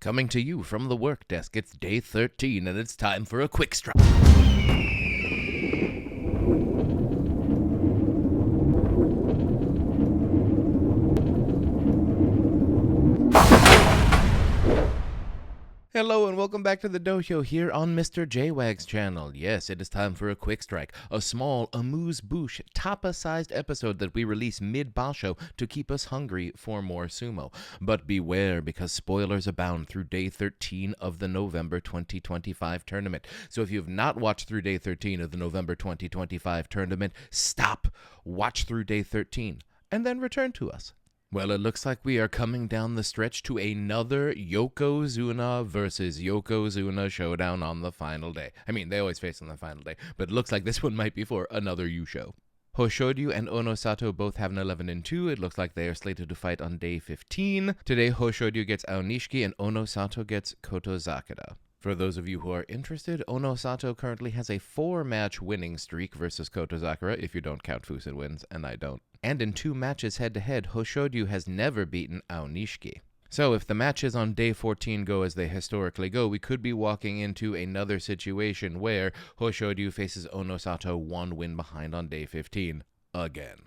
Coming to you from the work desk, it's day 13 and it's time for a quick strike. Hello and welcome back to the Dohyo here on Mr. JWags channel. Yes, it is time for a quick strike, a small amuse-bouche, tappa-sized episode that we release mid-Basho to keep us hungry for more sumo. But beware, because spoilers abound through day 13 of the November 2025 tournament. So if you have not watched through day 13 of the November 2025 tournament, stop, watch through day 13, and then return to us. Well, it looks like we are coming down the stretch to another Yokozuna versus Yokozuna showdown on the final day. I mean, they always face on the final day, but it looks like this one might be for another Yusho. Hoshodyu and Onosato both have an 11-2. It looks like they are slated to fight on day 15. Today, Hoshodyu gets Aonishiki and Onosato gets Kotozakura. For those of you who are interested, Onosato currently has a 4-match winning streak versus Kotozakura, if you don't count Fusen wins, and I don't. And in 2 matches head-to-head, Hoshodyu has never beaten Aonishiki. So if the matches on day 14 go as they historically go, we could be walking into another situation where Hoshodyu faces Onosato 1 win behind on day 15. Again.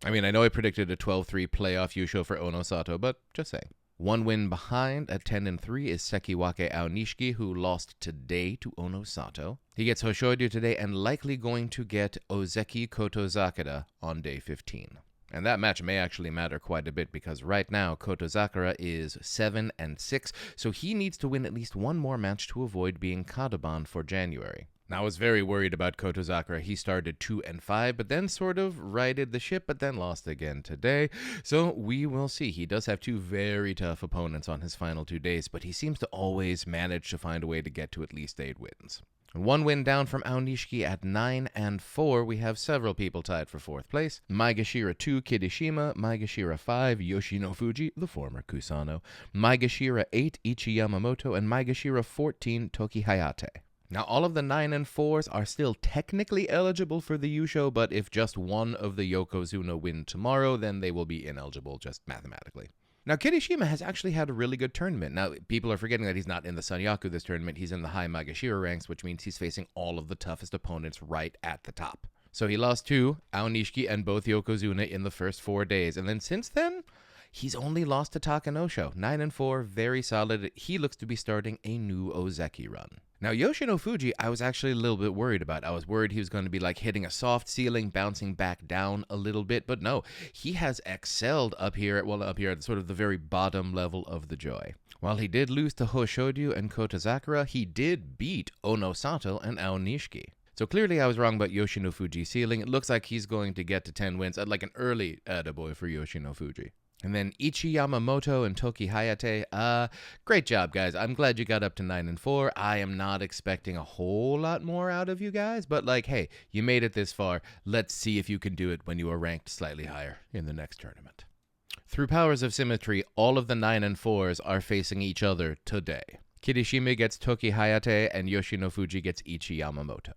I mean, I know I predicted a 12-3 playoff Yusho for Onosato, but just saying. 1 win behind at 10-3 is Sekiwake Aonishiki, who lost today to Onosato. He gets Hoshodyu today and likely going to get Ozeki Kotozakura on day 15. And that match may actually matter quite a bit because right now Kotozakura is 7-6, so he needs to win at least 1 more match to avoid being Kadoban for January. Now, I was very worried about Kotozakura. He started 2-5, but then sort of righted the ship, but then lost again today. So we will see. He does have 2 very tough opponents on his final 2 days, but he seems to always manage to find a way to get to at least 8 wins. 1 win down from Aonishiki at 9-4. We have several people tied for 4th place. Maegashira 2, Kirishima. Maegashira 5, Yoshinofuji, the former Kusano. Maegashira 8, Ichi Yamamoto. And Maegashira 14, Toki Hayate. Now, all of the 9 and 4s are still technically eligible for the Yusho, but if just one of the Yokozuna win tomorrow, then they will be ineligible, just mathematically. Now, Kirishima has actually had a really good tournament. Now, people are forgetting that he's not in the Sanyaku this tournament. He's in the high Maegashira ranks, which means he's facing all of the toughest opponents right at the top. So he lost to Aonishiki and both Yokozuna in the first 4 days. And then since then, he's only lost to Takanosho. 9-4, very solid. He looks to be starting a new Ozeki run. Now, Yoshinofuji, I was actually a little bit worried about. I was worried he was going to be like hitting a soft ceiling, bouncing back down a little bit, but no, he has excelled up here at sort of the very bottom level of the joy. While he did lose to Hoshodyu and Kotozakura, he did beat Onosato and Aonishiki. So clearly I was wrong about Yoshinofuji's ceiling. It looks like he's going to get to 10 wins, like an early attaboy for Yoshinofuji. And then Ichi Yamamoto and Toki Hayate, great job, guys. I'm glad you got up to 9-4. I am not expecting a whole lot more out of you guys, but like, hey, you made it this far. Let's see if you can do it when you are ranked slightly higher in the next tournament. Through powers of symmetry, all of the 9 and 4s are facing each other today. Kirishima gets Toki Hayate and Yoshinofuji gets Ichi Yamamoto.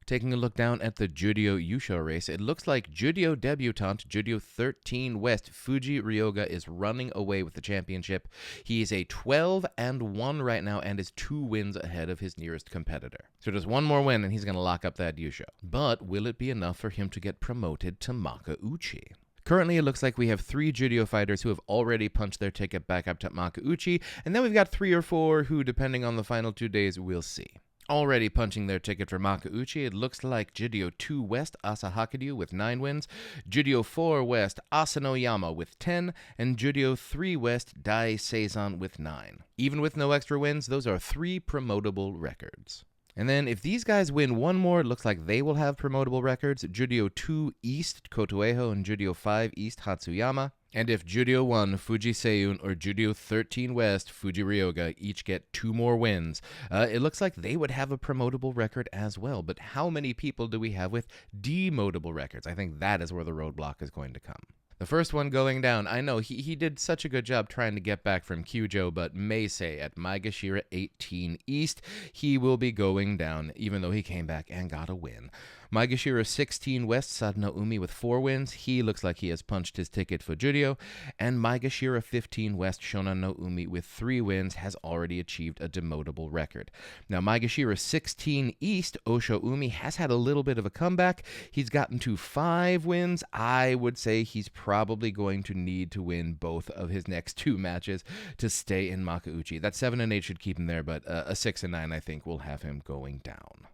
Taking a look down at the Juryo Yusho race, it looks like Juryo debutant, Juryo 13 West, Fuji Ryoga is running away with the championship. He is a 12-1 right now and is 2 wins ahead of his nearest competitor. So just 1 more win and he's going to lock up that Yusho. But will it be enough for him to get promoted to Makuuchi? Currently, it looks like we have 3 Juryo fighters who have already punched their ticket back up to Makuuchi, and then we've got 3 or 4 who, depending on the final 2 days, we'll see. Already punching their ticket for Makuuchi, it looks like Juryo 2 West, Asahakiryu with 9 wins, Juryo 4 West, Asanoyama with 10, and Juryo 3 West, Dai Seizan with 9. Even with no extra wins, those are 3 promotable records. And then if these guys win 1 more, it looks like they will have promotable records, Juryo 2 East, Kotoeho, and Juryo 5 East, Hatsuyama. And if Juryo 1, Fuji Seiyun, or Juryo 13 West, Fuji Ryoga, each get 2 more wins, it looks like they would have a promotable record as well. But how many people do we have with demotable records? I think that is where the roadblock is going to come. The first one going down, I know he did such a good job trying to get back from Kyujo, but Meisei at Maegashira 18 East, he will be going down, even though he came back and got a win. Maegashira 16 West, Sadano Umi with 4 wins. He looks like he has punched his ticket for Juryo. And Maegashira 15 West, Shonan no Umi with 3 wins, has already achieved a demotable record. Now, Maegashira 16 East, Osho Umi, has had a little bit of a comeback. He's gotten to 5 wins. I would say he's probably going to need to win both of his next 2 matches to stay in Makuuchi. That 7 and 8 should keep him there, but a 6 and 9 I think will have him going down.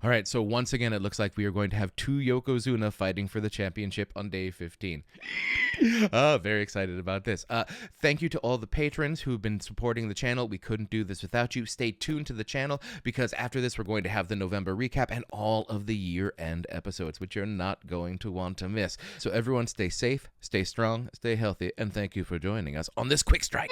All right, so once again, it looks like we are going to have 2 Yokozuna fighting for the championship on day 15. Very excited about this. Thank you to all the patrons who've been supporting the channel. We couldn't do this without you. Stay tuned to the channel because after this, we're going to have the November recap and all of the year-end episodes, which you're not going to want to miss. So everyone stay safe, stay strong, stay healthy, and thank you for joining us on this quick strike.